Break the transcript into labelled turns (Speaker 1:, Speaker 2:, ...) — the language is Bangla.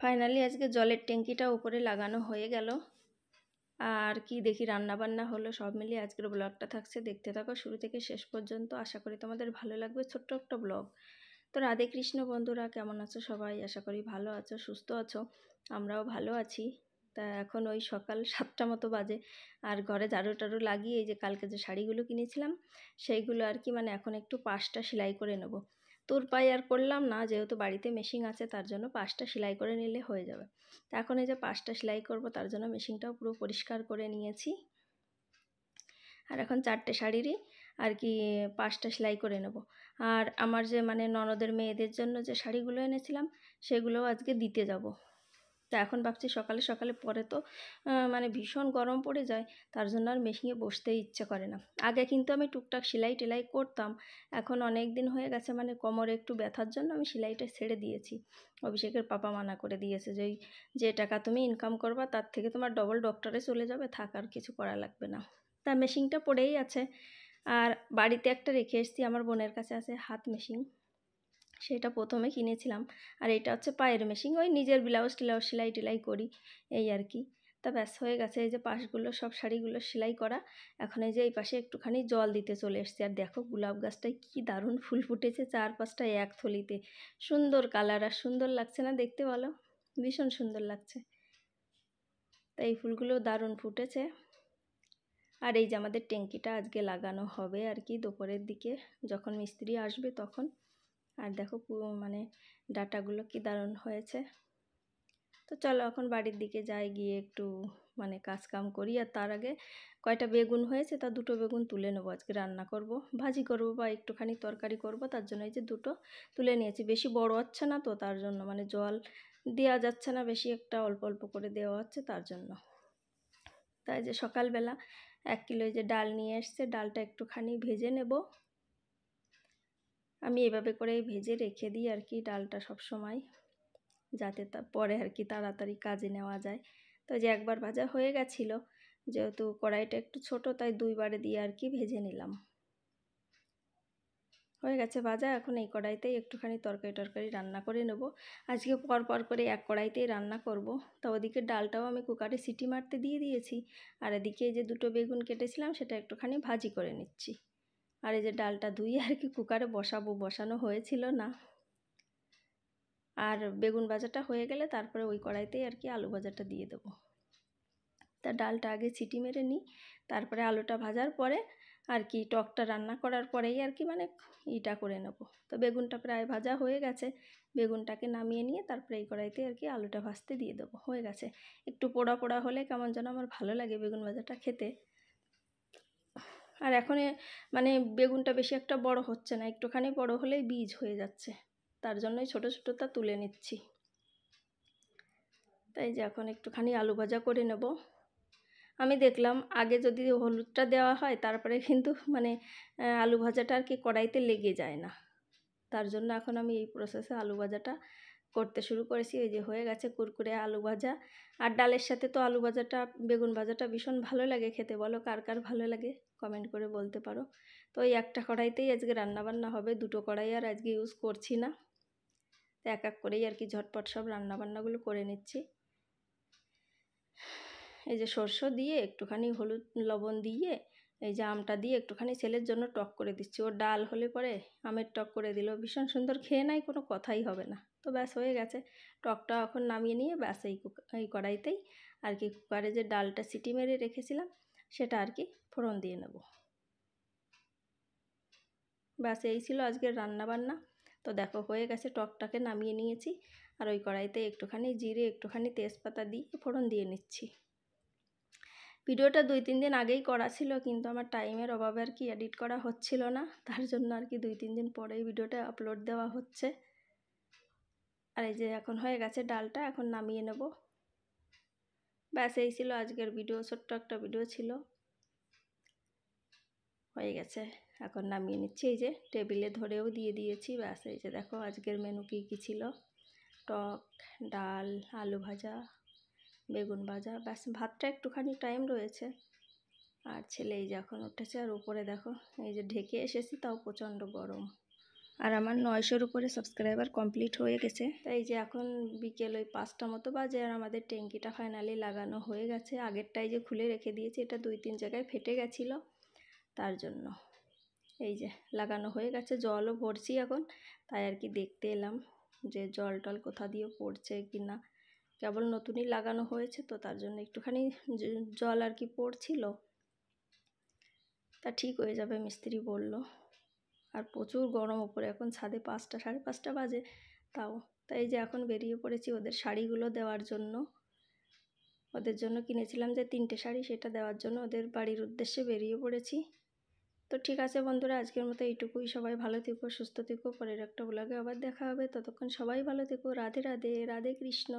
Speaker 1: ফাইনালি আজকে জলের ট্যাঙ্কিটা উপরে লাগানো হয়ে গেল। আর কি দেখি রান্না বান্না হলো, সব মিলিয়ে আজকের ব্লগটা থাকছে, দেখতে থাকো শুরু থেকে শেষ পর্যন্ত। আশা করি তোমাদের ভালো লাগবে, ছোট্ট একটা ব্লগ। তো রাধে কৃষ্ণ বন্ধুরা, কেমন আছো সবাই? আশা করি ভালো আছো, সুস্থ আছো। আমরাও ভালো আছি। তা এখন ওই সকাল 7টা মতো বাজে, আর ঘরে ঝাড়ু টাড়ু লাগিয়ে এই যে কালকে যে শাড়িগুলো কিনেছিলাম সেইগুলো আর কি মানে এখন একটু পাশটা সেলাই করে নেব। তোর পায়ে আর করলাম না, যেহেতু বাড়িতে মেশিন আছে তার জন্য পাশটা সেলাই করে নিলে হয়ে যাবে। তা এখন এই যে পাশটা সেলাই করব, তার জন্য মেশিনটাও পুরো পরিষ্কার করে নিয়েছি। আর এখন 4টে শাড়িরই আর কি পাশটা সেলাই করে নেব। আর আমার যে মানে ননদের মেয়েদের জন্য যে শাড়িগুলো এনেছিলাম সেগুলোও আজকে দিতে যাব। তা এখন ভাবছি সকালে সকালে পরে তো মানে ভীষণ গরম পড়ে যায়, তার জন্য আর মেশিনে বসতেই ইচ্ছে করে না। আগে কিন্তু আমি টুকটাক সেলাই টেলাই করতাম, এখন অনেক দিন হয়ে গেছে মানে কোমরে একটু ব্যথার জন্য আমি সেলাইটা ছেড়ে দিয়েছি। অভিষেকের পাপা মানা করে দিয়েছে যে যে টাকা তুমি ইনকাম করবা তার থেকে তোমার ডবল ডক্টরে চলে যাবে, থাক আর কিছু করা লাগবে না। তা মেশিনটা পড়েই আছে। আর বাড়িতে একটা রেখে এসেছি, আমার বোনের কাছে আছে হাত মেশিন, সেটা প্রথমে কিনেছিলাম। আর এটা হচ্ছে পায়ের মেশিন, ওই নিজের ব্লাউজ টিলাউজ সেলাই টেলাই করি এই আর কি। তা ব্যাস হয়ে গেছে এই যে পাশগুলো সব শাড়িগুলো সেলাই করা। এখন এই যে এই পাশে একটুখানি জল দিতে চলে এসেছি। আর দেখো গোলাপ গাছটায় কি দারুণ ফুল ফুটেছে, 4-5টা এক থলিতে। সুন্দর কালার, আর সুন্দর লাগছে না দেখতে বলো? ভীষণ সুন্দর লাগছে। তাই এই ফুলগুলো দারুণ ফুটেছে। আর এই যে আমাদের ট্যাঙ্কিটা আজকে লাগানো হবে আর কি দুপুরের দিকে, যখন মিস্ত্রি আসবে তখন। আর দেখো মানে ডাটাগুলো কি দারুণ হয়েছে। তো চলো এখন বাড়ির দিকে যাই, গিয়ে একটু মানে কাজ কাম করি। আর তার আগে কয়টা বেগুন হয়েছে, তা 2টো বেগুন তুলে নেবো, আজকে রান্না করব, ভাজি করব বা একটুখানি তরকারি করব, তার জন্য এই যে 2টো তুলে নিয়েছি। বেশি বড় হচ্ছে না তো, তার জন্য মানে জল দেওয়া যাচ্ছে না বেশি, একটা অল্প অল্প করে দেওয়া হচ্ছে তার জন্য। তাই যে সকালবেলা 1 কিলো এই যে ডাল নিয়ে এসছে, ডালটা একটুখানি ভেজে নেব। আমি এভাবে করেই ভেজে রেখে দিই আর কি ডালটা সব সময়, যাতে তা পরে আর কি তাড়াতাড়ি কাজে নেওয়া যায়। তো যে একবার ভাজা হয়ে গেছিলো, যেহেতু কড়াইটা একটু ছোট তাই 2বারে দিয়ে আর কি ভেজে নিলাম। হয়ে গেছে ভাজা, এখন এই কড়াইতেই একটুখানি তরকারি রান্না করে নেব। আজকে পর করে এক কড়াইতেই রান্না করব। তো ওদিকে ডালটাও আমি কুকারে সিটি মারতে দিয়ে দিয়েছি। আর এদিকে এই যে 2টো বেগুন কেটেছিলাম সেটা একটুখানি ভাজি করে নিচ্ছি। আর এই যে ডালটা ধুয়ে আর কি কুকারে বসানো হয়েছিল না। আর বেগুন ভাজাটা হয়ে গেলে তারপরে ওই কড়াইতেই আর কি আলু ভাজাটা দিয়ে দেবো। তা ডালটা আগে সিটি মেরে নিই, তারপরে আলুটা ভাজার পরে আর কি টকটা রান্না করার পরেই আর কি মানে ইটা করে নেব। তো বেগুনটা প্রায় ভাজা হয়ে গেছে, বেগুনটাকে নামিয়ে নিয়ে তারপরে এই কড়াইতে আর কি আলুটা ভাজতে দিয়ে দেবো। হয়ে গেছে। একটু পোড়া পোড়া হলে কেমন যেন আমার ভালো লাগে বেগুন ভাজাটা খেতে। আর এখন মানে বেগুনটা বেশি একটা বড় হচ্ছে না, একটুখানি বড় হলেই বীজ হয়ে যাচ্ছে, তার জন্যই ছোটো ছোটোটা তুলে নিচ্ছি। তাই যে এখন একটুখানি আলু ভাজা করে নেব। আমি দেখলাম আগে যদি হলুদটা দেওয়া হয় তারপরে কিন্তু মানে আলু ভাজাটা আর কি কড়াইতে লেগে যায় না, তার জন্য এখন আমি এই প্রসেসে আলু ভাজাটা করতে শুরু করেছি। এই যে হয়ে গেছে কুরকুরে আলু ভাজা। আর ডালের সাথে তো আলু ভাজাটা বেগুন ভাজাটা ভীষণ ভালো লাগে খেতে, বলো কার কার ভালো লাগে কমেন্ট করে বলতে পারো। তো এই একটা কড়াইতেই আজকে রান্নাবান্না হবে, 2টো কড়াই আর আজকে ইউজ করছি না। তো এক এক করেই আর কি ঝটপট সব রান্নাবান্নাগুলো করে নিচ্ছি। এই যে সরষে দিয়ে একটুখানি হলুদ লবণ দিয়ে এই যে আমটা দিয়ে একটুখানি ছেলের জন্য টক করে দিচ্ছি। ও ডাল হলে পরে আমের টক করে দিল, ভীষণ সুন্দর খেয়ে নেয়, কোনো কথাই হবে না। তো ব্যাস হয়ে গেছে। টকটা এখন নামিয়ে নিয়ে ব্যাস এই কড়াইতেই আর কি কুকারে যে ডালটা সিটি মেরে রেখেছিলাম সেটা আর কি ফোড়ন দিয়ে নেব। ব্যাস এই ছিল আজকের রান্নাবান্না। তো দেখো হয়ে গেছে, টকটাকে নামিয়ে নিয়েছি। আর ওই কড়াইতে একটুখানি জিরে একটুখানি তেজপাতা দিয়ে ফোড়ন দিয়ে নিচ্ছি। ভিডিওটা 2-3 দিন আগেই করা ছিল, কিন্তু আমার টাইমের অভাবে আর কি এডিট করা হচ্ছিল না, তার জন্য আর কি 2-3 দিন পরেই ভিডিওটা আপলোড দেওয়া হচ্ছে। আর এই যে এখন হয়ে গেছে ডালটা, এখন নামিয়ে নেব। ব্যাস এই ছিল আজকের ভিডিও, ছোট্ট একটা ভিডিও ছিল, হয়ে গেছে। এখন নামিয়ে নিচ্ছি, এই যে টেবিলে ধরেও দিয়ে দিয়েছি। ব্যাস এই যে দেখো আজকের মেনু কী কী ছিল, টক, ডাল, আলু ভাজা, বেগুন ভাজা। ব্যাস ভাতটা একটুখানি টাইম রয়েছে। আর ছেলে এই যে এখন উঠেছে, আর উপরে দেখো এই যে ঢেকে এসেছি তাও প্রচণ্ড গরম। আর আমার 900-র উপরে সাবস্ক্রাইবার কমপ্লিট হয়ে গেছে। তাই যে এখন বিকেল ওই 5টা মতো বাজে আর আমাদের ট্যাঙ্কিটা ফাইনালি লাগানো হয়ে গেছে। আগেরটাই যে খুলে রেখে দিয়েছি, এটা 2-3 জায়গায় ফেটে গেছিলো, তার জন্য এই যে লাগানো হয়ে গেছে। জলও ভরছি এখন, তাই আর কি দেখতে এলাম যে জল টল কোথা দিয়ে পড়ছে কি না। কেবল নতুনই লাগানো হয়েছে তো, তার জন্য একটুখানি জল আর কি পড়ছিল। তা ঠিক হয়ে যাবে মিস্ত্রি বলল। আর প্রচুর গরম উপরে, এখন ছাদে 5টা 5:30 বাজে তাও। তাই যে এখন বেরিয়ে পড়েছি ওদের শাড়িগুলো দেওয়ার জন্য। ওদের জন্য কিনেছিলাম যে 3টে শাড়ি, সেটা দেওয়ার জন্য ওদের বাড়ির উদ্দেশ্যে বেরিয়ে পড়েছি। তো ঠিক আছে বন্ধুরা, আজকের মতো এইটুকুই। সবাই ভালো থেকো, সুস্থ থেকো। পরের একটা ব্লগে আবার দেখা হবে। ততক্ষণ সবাই ভালো থেকো। রাধে রাধে, রাধে কৃষ্ণ।